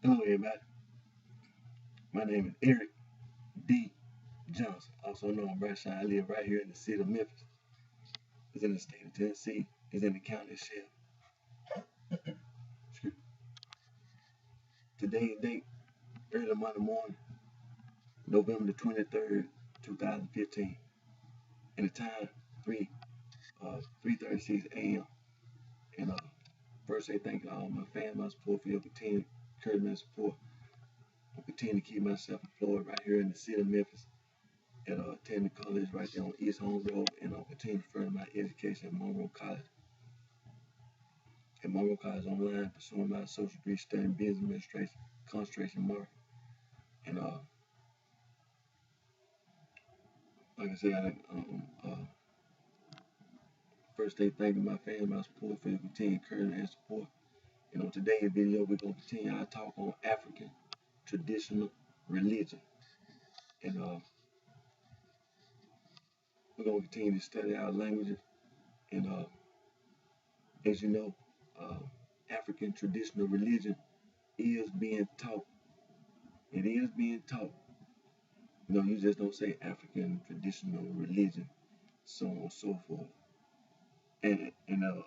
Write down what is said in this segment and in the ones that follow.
Hello, everybody. My name is Eric D. Johnson, also known as BrightShine. I live right here in the city of Memphis. It's in the state of Tennessee. It's in the county of Shell. Today's date, early Monday morning, November the 23rd, 2015. And the time, 3:36 a.m. And first, I thank all my fans, my support for your continued encouragement and support. I continue to keep myself employed right here in the city of Memphis at attending college right there on East Holmes Road, and I'll continue to further my education at Monroe College. At Monroe College online, pursuing my associate degree studying business administration, concentration marketing. And like I said, first thing, thanking my family, my support for your continued encouragement and support. And on today's video, we're gonna continue our talk on African traditional religion, and we're gonna continue to study our languages. And as you know, African traditional religion is being taught. It is being taught. You just don't say African traditional religion, so on and so forth. And now,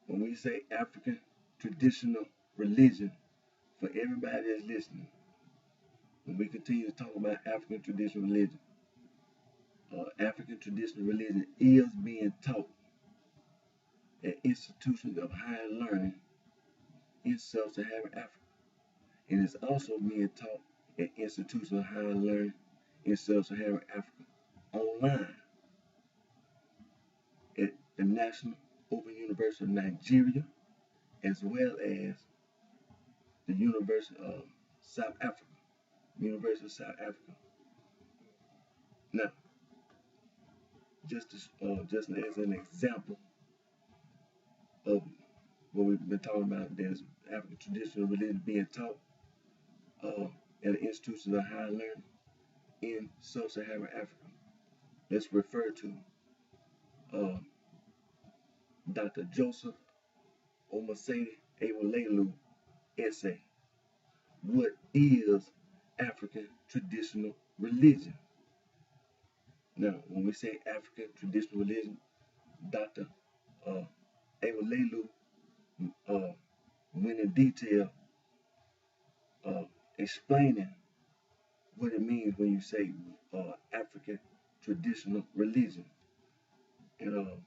when we say African traditional religion, for everybody that's listening, when we continue to talk about African traditional religion, African traditional religion is being taught at institutions of higher learning in sub-Saharan Africa. It is also being taught at institutions of higher learning in sub-Saharan Africa online at the National Open University of Nigeria, as well as the University of South Africa. University of South Africa. Now, just as an example of what we've been talking about, there's African traditional religion being taught at the institutions of higher learning in sub-Saharan Africa. Let's refer to Dr. Joseph Omasede Ewolelu essay, "What is African traditional religion?" Now, when we say African traditional religion, Dr. Ewolelu went in detail explaining what it means when you say African traditional religion. And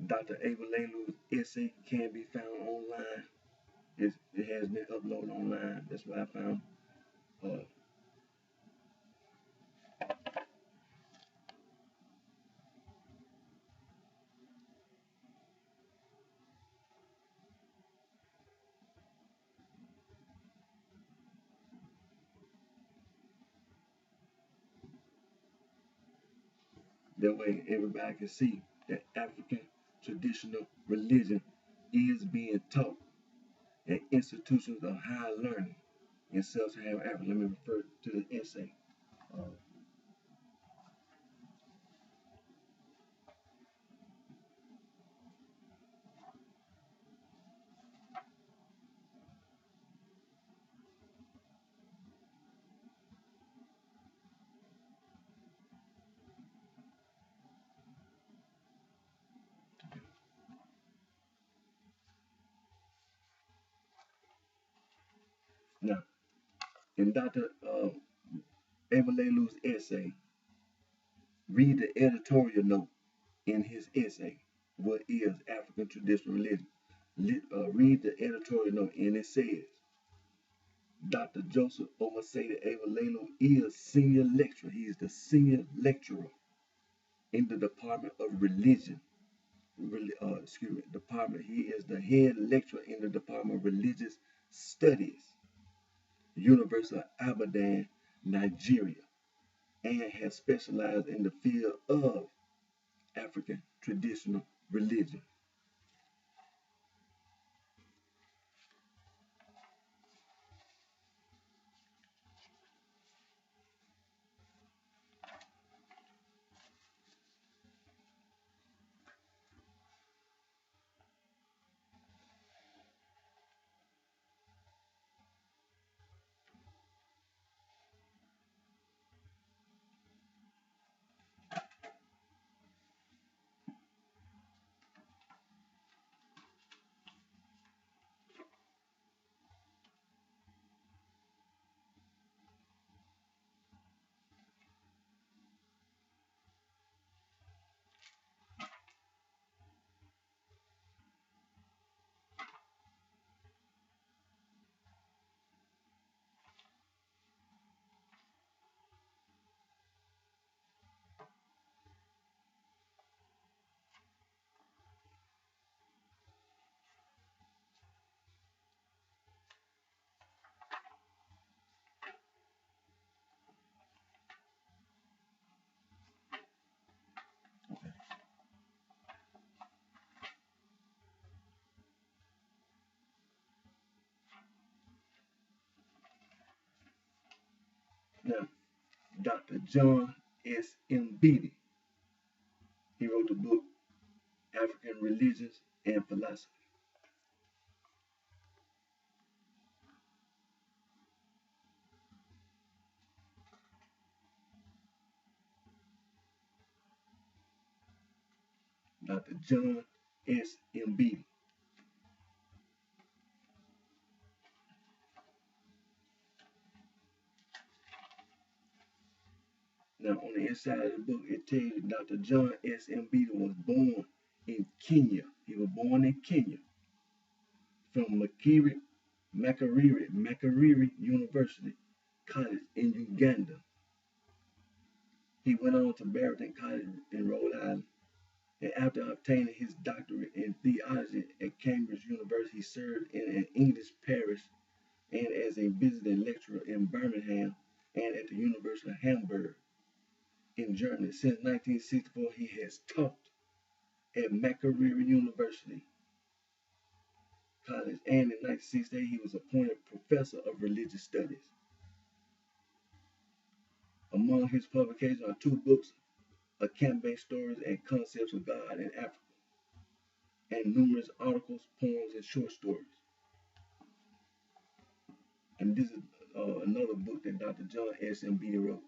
Dr. Ewolelelu's essay can be found online. It has been uploaded online. That's what I found. That way everybody can see that African traditional religion is being taught at institutions of higher learning in sub-Saharan Africa. Let me refer to the essay. Now, in Dr. Ewolelelu's essay, read the editorial note in his essay, "What is African traditional religion?" Read the editorial note, and it says, Dr. Joseph Omasede Ewolelu is senior lecturer. He is the senior lecturer in the Department of Religion. Department. He is the head lecturer in the Department of Religious Studies, University of Ibadan, Nigeria, and has specialized in the field of African traditional religion. Now, Dr. John S. M. Beatty, he wrote the book African Religions and Philosophy. Dr. John S. M. Beatty. Now, on the inside of the book, it tells you Dr. John S. M. Beatty was born in Kenya. He was born in Kenya from Makerere University College in Uganda. He went on to Barrington College in Rhode Island, and after obtaining his doctorate in theology at Cambridge University, he served in an English parish and as a visiting lecturer in Birmingham and at the University of Hamburg in Germany. Since 1964, he has taught at Makerere University College, and in 1968, he was appointed professor of religious studies. Among his publications are two books, A Camp-Based Stories and Concepts of God in Africa, and numerous articles, poems, and short stories. And this is another book that Dr. John S. M. Beatty wrote,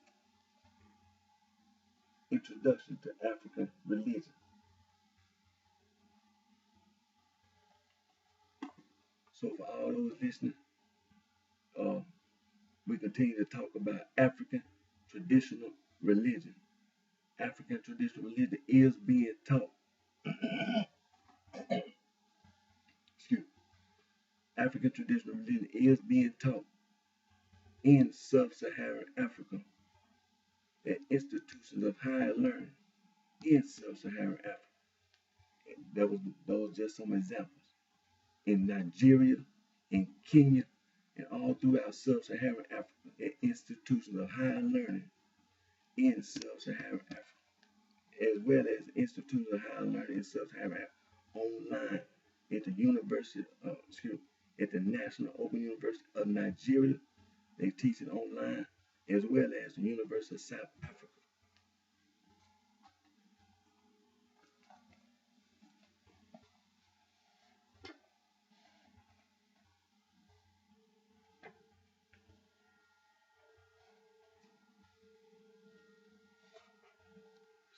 Introduction to African Religion. So for all those listening, we continue to talk about African traditional religion. African traditional religion is being taught. Excuse me. African traditional religion is being taught in sub-Saharan Africa at institutions of higher learning in sub-Saharan Africa. Those just some examples. In Nigeria, in Kenya, and all throughout sub-Saharan Africa at institutions of higher learning in sub-Saharan Africa, as well as institutions of higher learning in sub-Saharan Africa online at the at the National Open University of Nigeria. They teach it online, as well as the University of South Africa.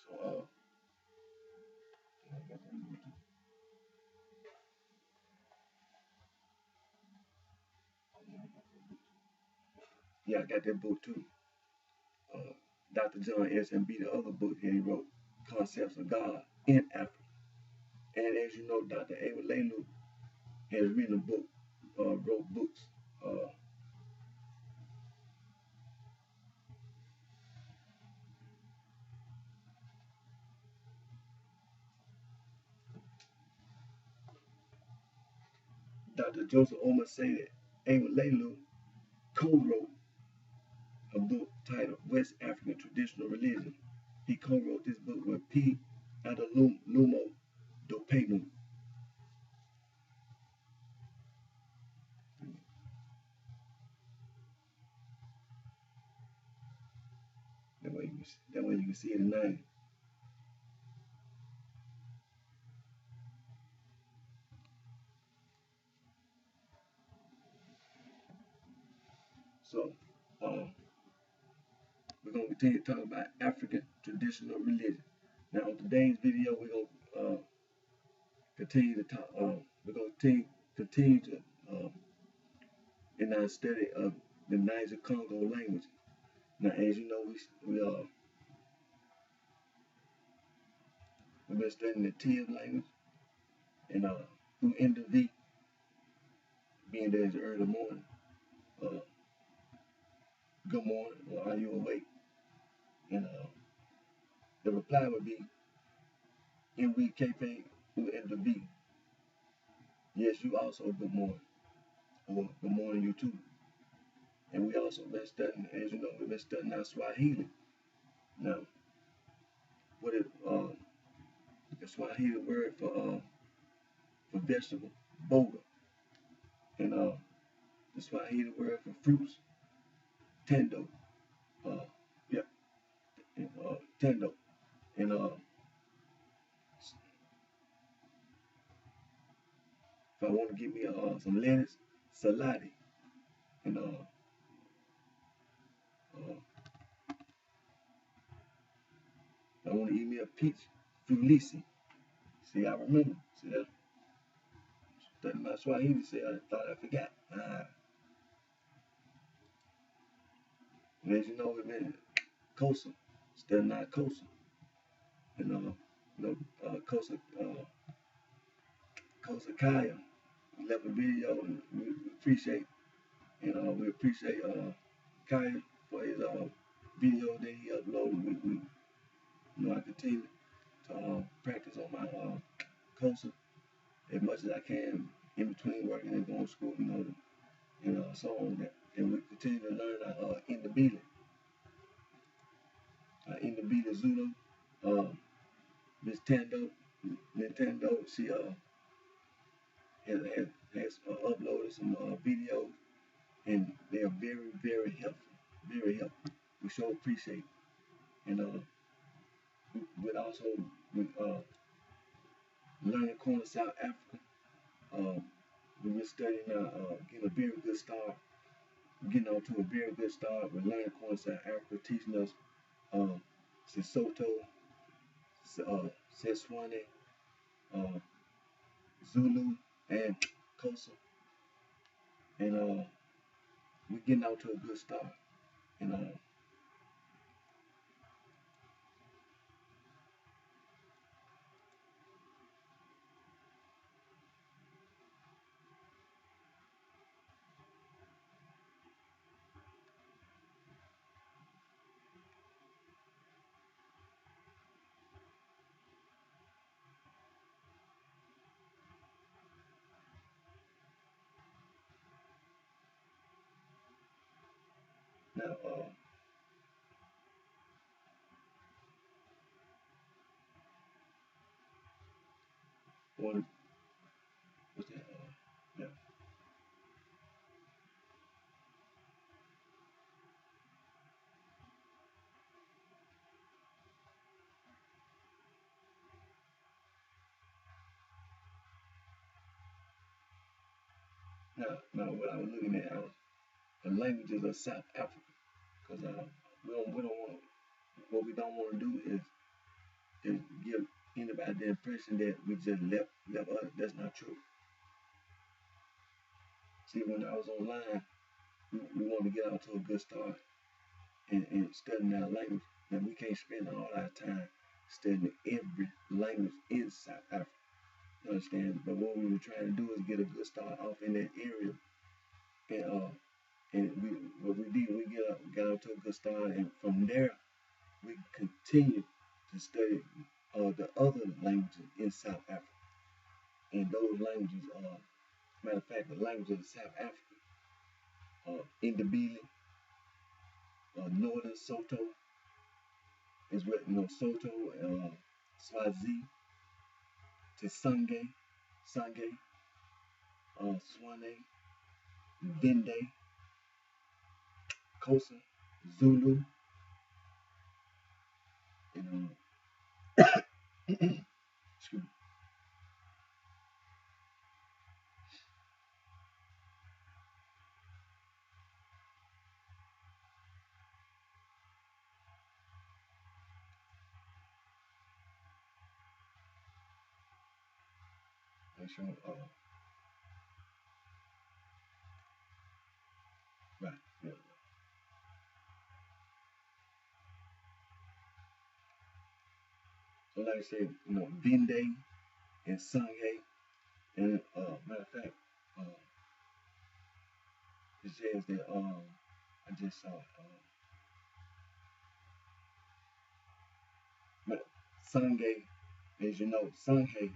So, yeah, I got that book too. Uh, Dr. John S. M. B. The other book that he wrote, Concepts of God in Africa. And as you know, Dr. Ava Lelu has written a book, wrote books. Dr. Joseph Omer say that Ava Lelu co-wrote a book titled West African Traditional Religion. He co-wrote this book with P. Adalumo Dopenu. That way you can see the name. So we're going to continue to talk about African traditional religion. Now, in today's video, we're going to continue to talk. We're going to continue to in our study of the Niger Congo language. Now, as you know, we've been studying the Tiv language, and through end of V, being there is early morning. Good morning, or are you awake? And the reply would be MVKP through end of V. Yes, you also good morning, or good morning you too. And we also been studying, as you know, we've been studying our Swahili. Now, what is the Swahili word for vegetable, boga, and the Swahili word for fruits, tendo. Yeah, and tendo. And if I want to give me some lettuce, saladi. And if I want to eat me a peach, fulisi. See, I remember. See that? Studying my Swahili, say I thought I forgot. And as you know, we've been Kosa, studying our Kosa. And Kosa Kaya. We left a video, and we appreciate, we appreciate Kaya for his video that he uploaded. I continue to practice on my Kosa as much as I can in between working and going to school, and so on that. And we continue to learn our Indabili Zulu. Miss Nintendo, she has uploaded some videos, and they are very, very helpful. Very helpful. We sure appreciate it. And we'd also learning corner South Africa. We've been studying getting a very good start. Getting off to a very good start with learning corner South Africa, teaching us Sesotho, Seswane, Zulu, and Xhosa. And we're getting out to a good start. And now, what's that? Yeah. Now, what I was looking at, the languages of South Africa, because we don't want what we don't want to do is give anybody the impression that we just left others. That's not true. See, when I was online, we want to get out to a good start and studying our language. Now, we can't spend all our time studying every language in South Africa. You understand? But what we were trying to do is get a good start off in that area. And what we did, we got out to a good start, and from there, we continued to study the other languages in South Africa. And those languages matter of fact, the language of South Africa, Ndebele, Northern Soto is written on Soto, Swazi, Tisange, Sange, Swane, Vende, Kosa, Zulu, and excuse me. Make sure, right, yeah. So like I said, Vende and Sange, and matter of fact, uh, it says that I just saw Sange, as you know, Sange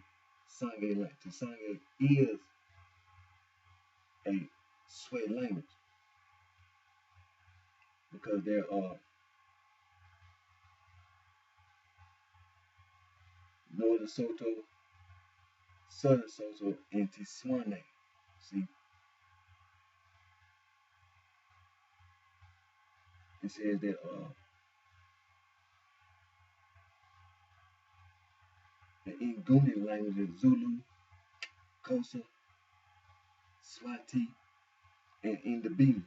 like to Sange is a Sway language because there are Northern Soto, Southern Soto, and Tiswane. See, it says that the Nguni language is Zulu, Xhosa, Swati, and Ndebele,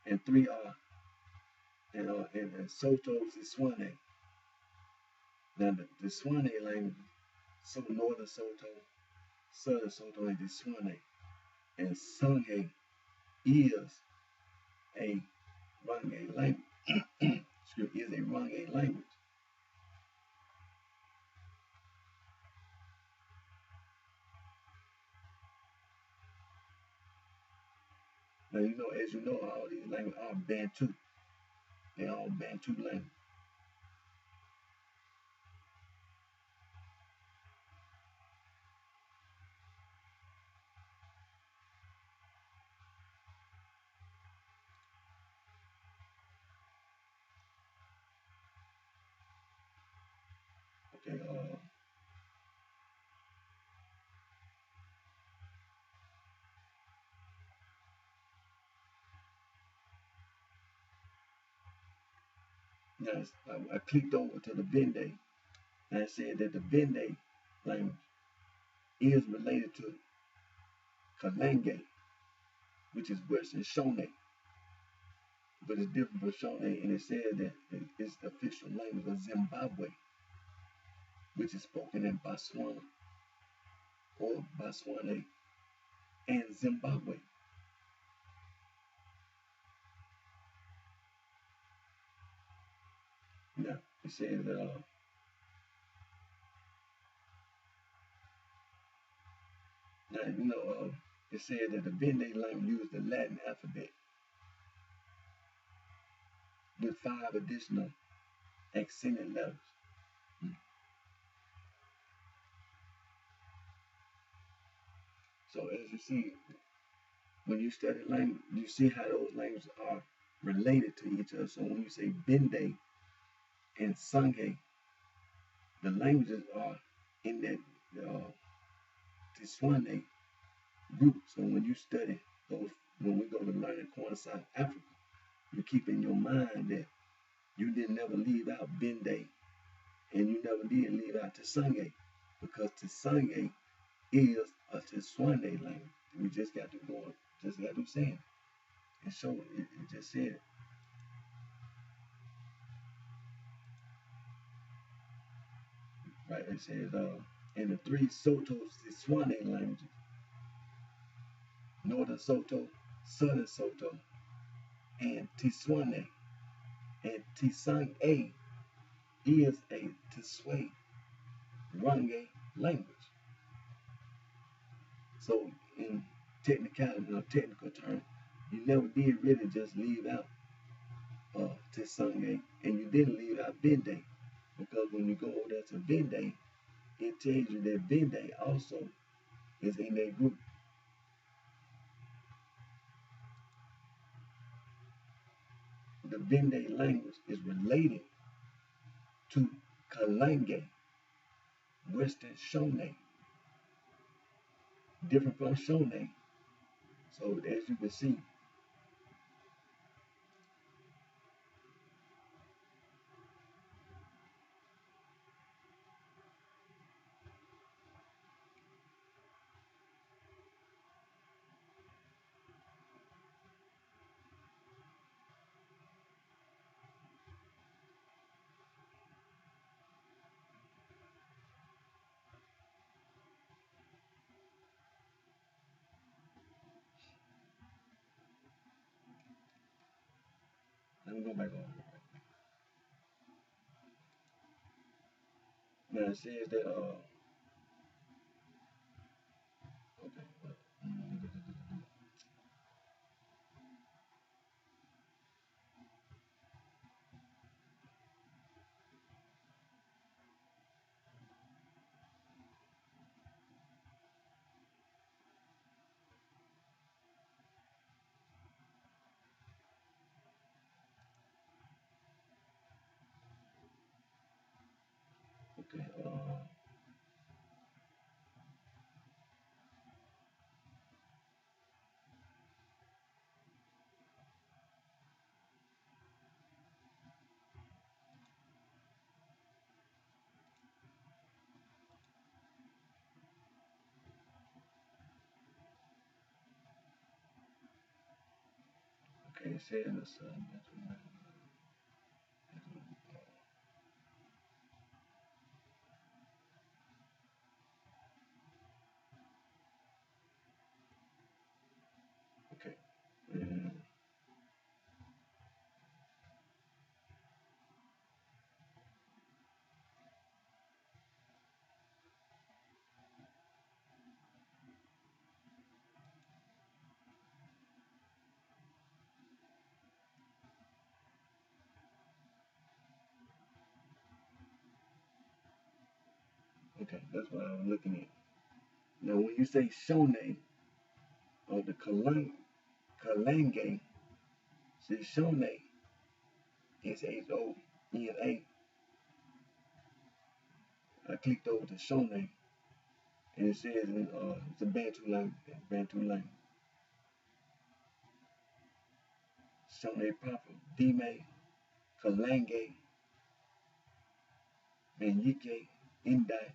and three are and Soto is Swane. Now the Swane language, so Northern Soto, Southern Soto, and the Swane, and Sanghe is a Range language. Excuse me, is a Range language. Now as you know, all these languages are Bantu. They're all Bantu language. Okay, now I clicked over to the Bende, and I said that the Bende language is related to Kalenge, which is Western Shone, but it's different from Shone, and it said that it's the official language of Zimbabwe, which is spoken in Botswana or Botswana and Zimbabwe. Now it says now it said that the Bende language used the Latin alphabet with 5 additional accented letters. So as you see, when you study language, you see how those languages are related to each other. So when you say Bende and Sanghe, the languages are in that Tiswane group. So when you study those, when we go to learn in Corner South Africa, you keep in your mind that you didn't never leave out Bende and you never did leave out Tisange, because Tisange is a Tiswane language. We just got to go, just got to say it and show it. It just said it. Right, it says in the 3 Soto Tiswane languages, Northern Soto, Southern Soto, and Tiswane, and Tisange is a Tiswe Range language. So in technicality or technical terms, you never did really just leave out Tisange, and you didn't leave out Bende, because when you go over there to Bende, it tells you that Bende also is in that group. The Vende language is related to Kalange, Western Shone, different from Shone. So as you can see, let me go back on. Now it says that okay, okay, okay, it says okay, and okay, that's what I'm looking at. Now when you say Shone or the Kalange, see Shone is H-O-N-A. I clicked over to Shone and it says it's a Bantu language. Shone proper, Dime, Kalange, Manyike, Inda,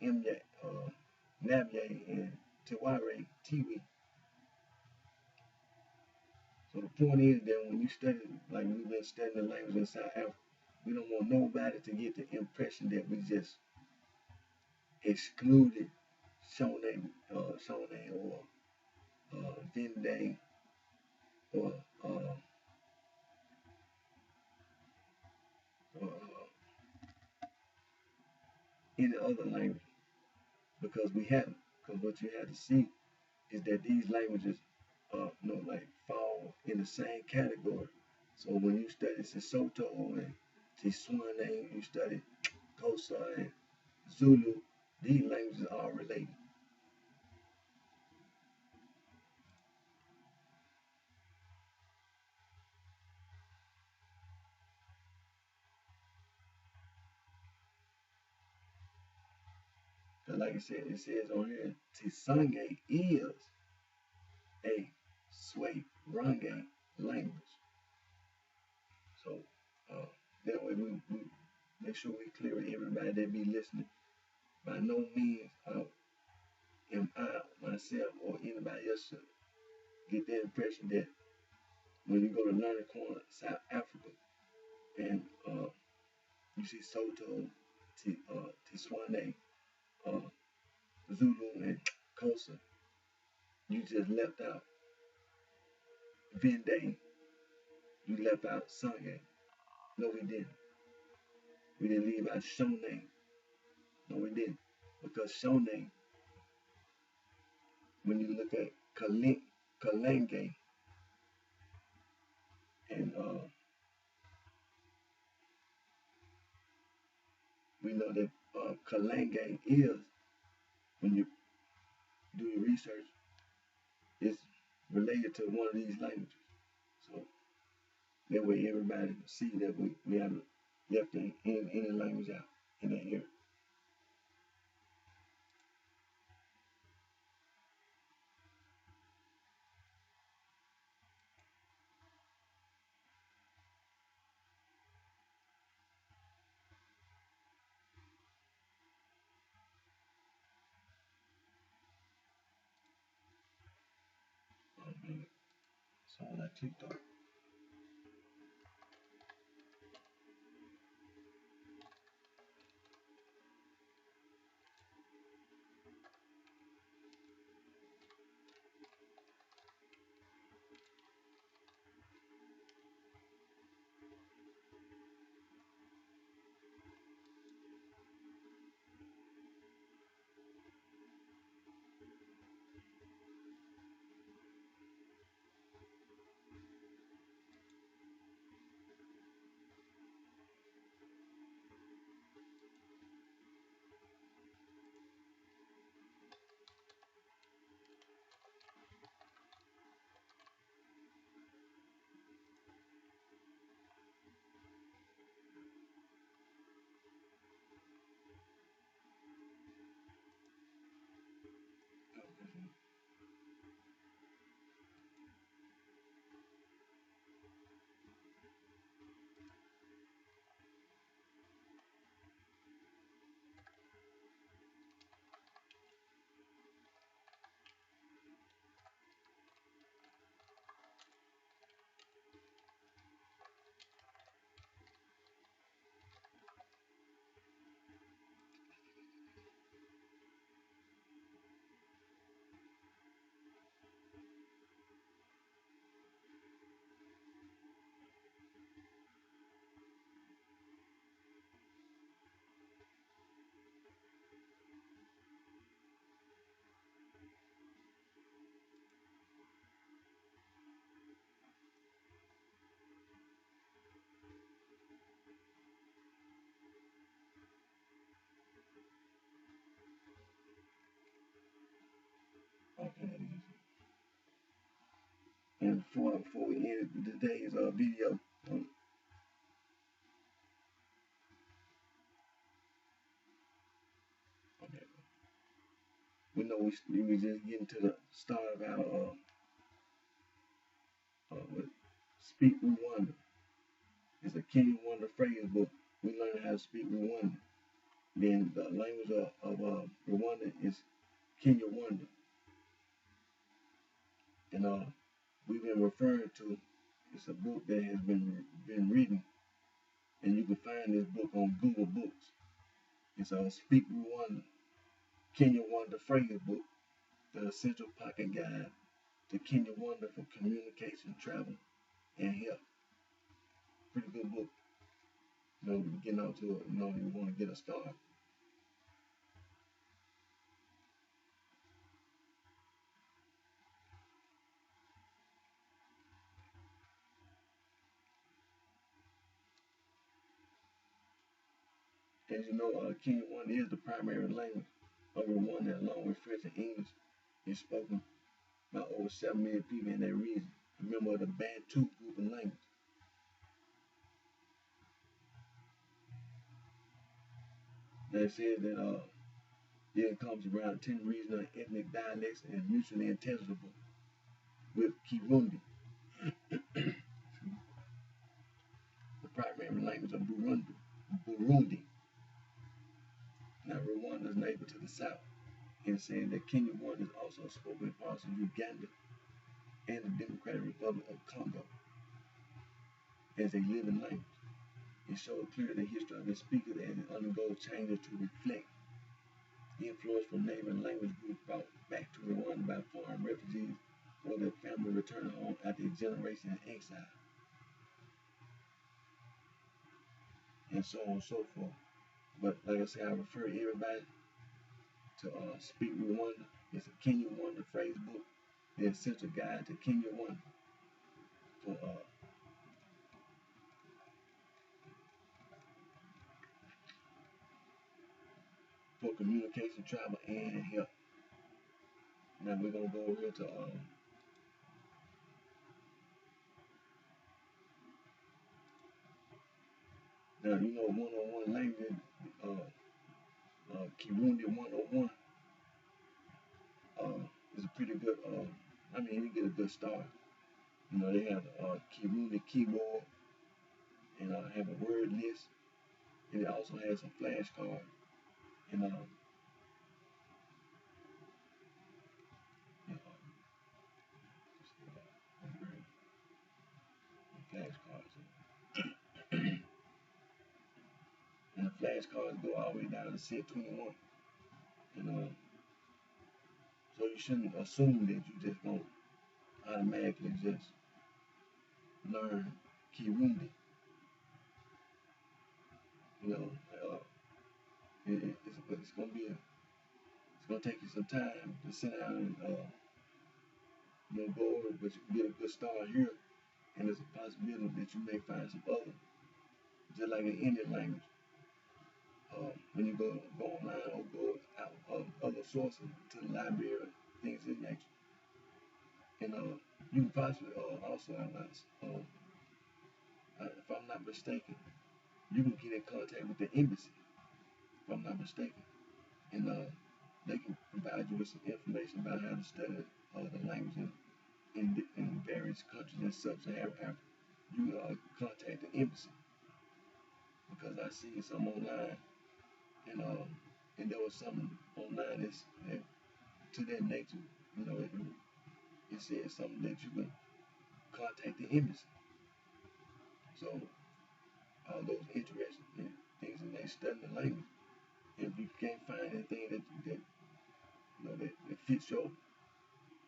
Imye, Namye, and Tiware, Tiwi. So the point is that when you study, like we've been studying the language in South Africa, we don't want nobody to get the impression that we just excluded Shone, or Vinde or uh, any other language because we haven't. Because what you have to see is that these languages, like fall in the same category. So when you study Sesotho and Tswana, you study Xhosa and Zulu, these languages are related. Because like I said, it says on here, Tisange is a Sway Range language. So uh, that way we make sure we clear with everybody that be listening. By no means am I myself or anybody else should get the impression that when you go to Learning Corner, South Africa, and you see Soto, Tswane, uh, Zulu, and Xhosa, you just left out Vende, you left out Sange. No, we didn't. We didn't leave out Shone. No, we didn't. Because Shone, when you look at Kalange, and we know that Kalange is when you do your research, it's related to one of these languages. So that way everybody can see that we haven't left any language out in that area. Oh man, that's all I clicked on. Okay. And before we end today's video, okay, we know we just getting to the start of our Speak Rwanda. It's a Kenya Wonder phrase book. We learn how to speak Rwanda. Then the language of Rwanda is Kenya Wonder. And we've been referring to, it's a book that has been written, and you can find this book on Google Books. It's a Speak Rwanda, Kenya Wonder phrase book, the essential pocket guide to Kenya Wonder for communication, travel, and health. Pretty good book. You know, getting out to it, you know, you want to get a start. As you know, Kenya Wonder is the primary language of Rwanda, along with French and English, is spoken by over 7 million people in that region, a member of the Bantu group of language. They said that it encompasses around 10 regional ethnic dialects and mutually intelligible with Kirundi, the primary language of Burundi. Now, Rwanda is neighbor to the south, and saying that Kenya One is also spoken in parts of Uganda and the Democratic Republic of Congo as a living language. It shows clearly the history of the speaker as it undergoes changes to reflect influence from neighboring language groups brought back to Rwanda by foreign refugees or their family returning home after a generation in exile, and so on and so forth. But like I said, I refer everybody to Speak Rwanda. It's a Kenya Wonder phrase book, the essential guide to Kenya Wonder for for communication, travel, and health. Now we're gonna go over here to now you know one-on-one language, Kirundi 101 is a pretty good. I mean, you get a good start. You know, they have Kirundi keyboard and have a word list, and it also has some flashcards and you know, flashcards. And the flashcards go all the way down to set 21. And so you shouldn't assume that you just gonna automatically just learn Kirundi. You know, it's gonna be it's gonna take you some time to sit down and go over it, but you can get a good start here, and there's a possibility that you may find some other, just like in Indian language. When you go online or go out of other sources to the library, things of that nature, and you can possibly also, if I'm not mistaken, you can get in contact with the embassy, if I'm not mistaken, and they can provide you with some information about how to study the language in various countries and sub-Saharan Africa. You contact the embassy, because I see some online, and there was something online that to that nature. You know, it said something that you can contact the embassy. So all those interested in things and they studying the language. If you can't find anything that fits your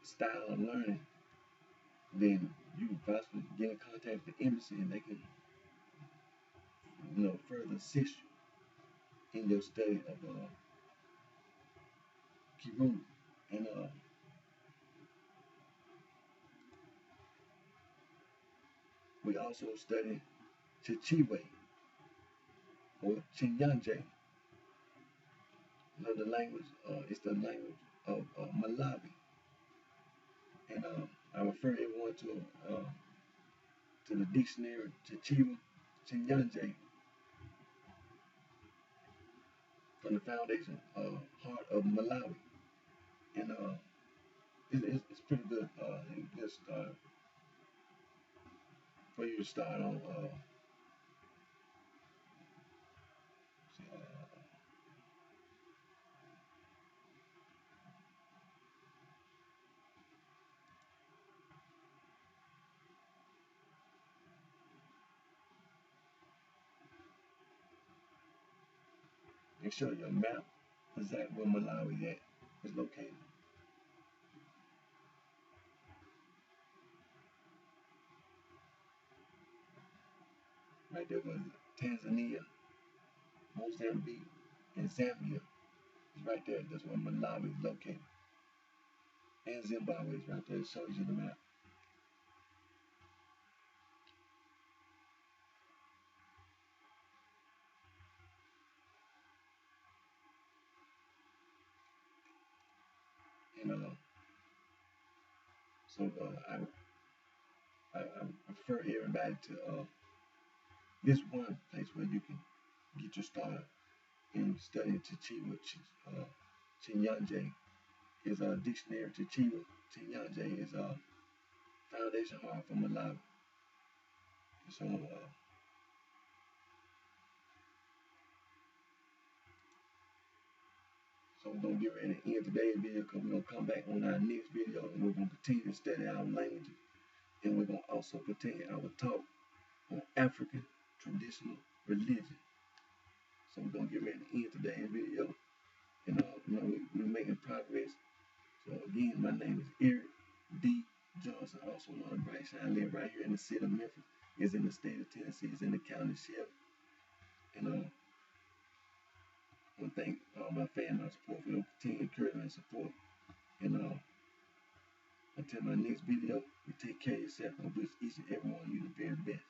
style of learning, then you can possibly get in contact with the embassy and they can further assist you in your study of Kirundi. And we also study Chichiwe or Chinyanje. You know, the language, it's the language of Malawi. And I refer everyone to the dictionary Chichiwa Chinyanje from the foundation heart of Malawi. And it's pretty good, a good start for you to start on. Make sure your map exactly where Malawi is located. Right there was Tanzania, Mozambique, and Zambia. It's right there. That's where Malawi is located. And Zimbabwe is right there. It shows you the map. And so I refer everybody to this one place where you can get your start in studying Chichiwa Chinyanje. Is a dictionary. Chichiwa Chinyanje is a foundation hard for Malawi. So so we're gonna get ready to end today's video, because we're gonna come back on our next video and we're gonna continue to study our languages, and we're gonna also continue our talk on African traditional religion. So we're gonna get ready to end today's video, and we're making progress. So again, my name is Eric D. Johnson, also known as BrightShine. I live right here in the city of Memphis. It's in the state of Tennessee. It's in the county sheriff. And I want to thank all my family, my support for your continued encouragement and support. And until my next video, you take care of yourself and wish each and every one of you the very best.